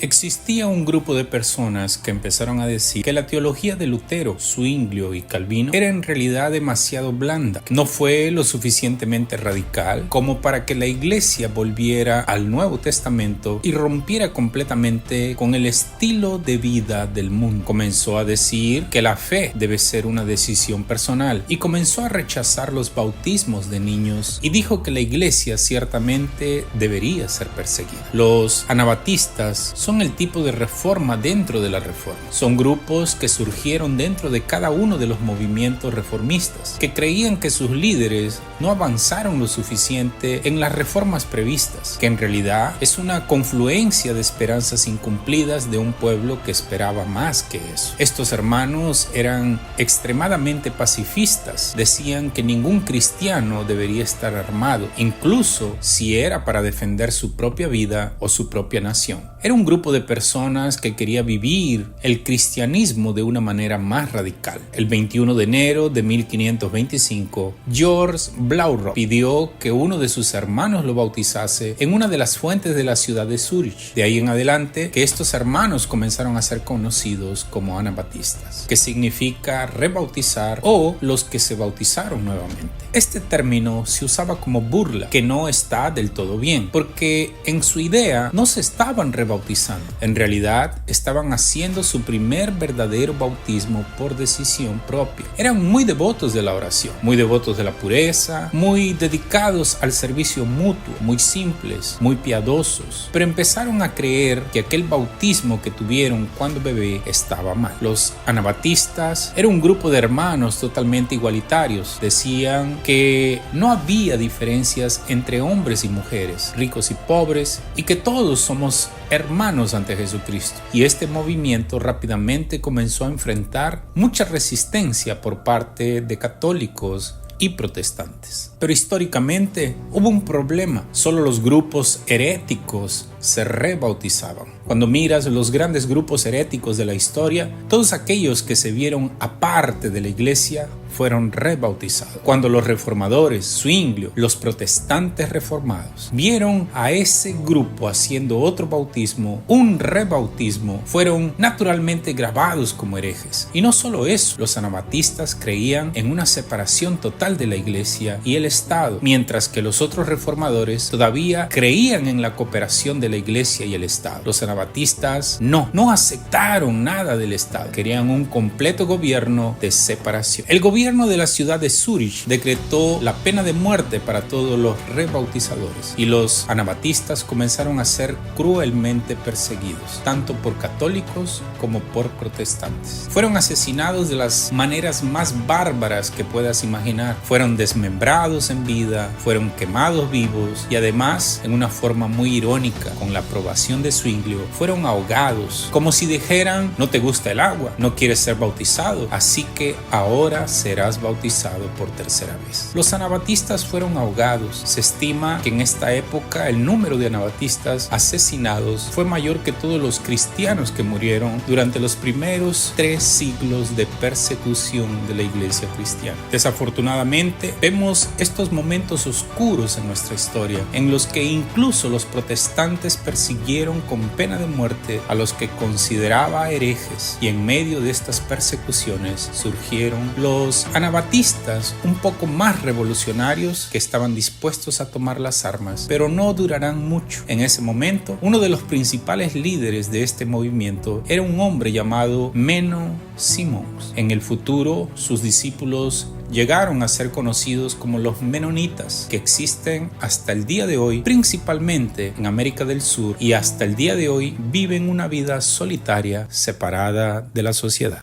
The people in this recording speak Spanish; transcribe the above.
Existía un grupo de personas que empezaron a decir que la teología de Lutero, Zwinglio y Calvino era en realidad demasiado blanda. No fue lo suficientemente radical como para que la iglesia volviera al Nuevo Testamento y rompiera completamente con el estilo de vida del mundo. Comenzó a decir que la fe debe ser una decisión personal y comenzó a rechazar los bautismos de niños y dijo que la iglesia ciertamente debería ser perseguida. Los anabatistas son el tipo de reforma dentro de la reforma. Son grupos que surgieron dentro de cada uno de los movimientos reformistas, que creían que sus líderes no avanzaron lo suficiente en las reformas previstas, que en realidad es una confluencia de esperanzas incumplidas de un pueblo que esperaba más que eso. Estos hermanos eran extremadamente pacifistas, decían que ningún cristiano debería estar armado, incluso si era para defender su propia vida o su propia nación. Era un grupo de personas que quería vivir el cristianismo de una manera más radical. El 21 de enero de 1525, George Blaurock pidió que uno de sus hermanos lo bautizase en una de las fuentes de la ciudad de Zúrich. De ahí en adelante, que estos hermanos comenzaron a ser conocidos como anabatistas, que significa rebautizar o los que se bautizaron nuevamente. Este término se usaba como burla, que no está del todo bien, porque en su idea no se estaban rebautizando. En realidad, estaban haciendo su primer verdadero bautismo por decisión propia. Eran muy devotos de la oración, muy devotos de la pureza, muy dedicados al servicio mutuo, muy simples, muy piadosos, pero empezaron a creer que aquel bautismo que tuvieron cuando bebé estaba mal. Los anabatistas eran un grupo de hermanos totalmente igualitarios. Decían que no había diferencias entre hombres y mujeres, ricos y pobres, y que todos somos hermanos ante Jesucristo. Y este movimiento rápidamente comenzó a enfrentar mucha resistencia por parte de católicos y protestantes. Pero históricamente hubo un problema. Solo los grupos heréticos se rebautizaban. Cuando miras los grandes grupos heréticos de la historia, todos aquellos que se vieron aparte de la iglesia fueron rebautizados. Cuando los reformadores, Zwinglio, los protestantes reformados, vieron a ese grupo haciendo otro bautismo, un rebautismo, fueron naturalmente grabados como herejes. Y no solo eso, los anabatistas creían en una separación total de la iglesia y el Estado, mientras que los otros reformadores todavía creían en la cooperación de la iglesia y el Estado. Los anabatistas no aceptaron nada del Estado, querían un completo gobierno de separación. El gobierno de la ciudad de Zúrich decretó la pena de muerte para todos los rebautizadores y los anabatistas comenzaron a ser cruelmente perseguidos, tanto por católicos como por protestantes. Fueron asesinados de las maneras más bárbaras que puedas imaginar. Fueron desmembrados en vida, fueron quemados vivos y además, en una forma muy irónica, con la aprobación de Zwinglio, fueron ahogados, como si dijeran: no te gusta el agua, no quieres ser bautizado, así que ahora serás bautizado por tercera vez. Los anabatistas fueron ahogados. Se estima que en esta época el número de anabatistas asesinados fue mayor que todos los cristianos que murieron durante los primeros 3 siglos de persecución de la iglesia cristiana. Desafortunadamente, vemos estos momentos oscuros en nuestra historia, en los que incluso los protestantes persiguieron con pena de muerte a los que consideraba herejes, y en medio de estas persecuciones surgieron los anabatistas, un poco más revolucionarios, que estaban dispuestos a tomar las armas, pero no durarán mucho. En ese momento, uno de los principales líderes de este movimiento era un hombre llamado Menno Simons. En el futuro, sus discípulos llegaron a ser conocidos como los menonitas, que existen hasta el día de hoy, principalmente en América del Sur, y hasta el día de hoy viven una vida solitaria, separada de la sociedad.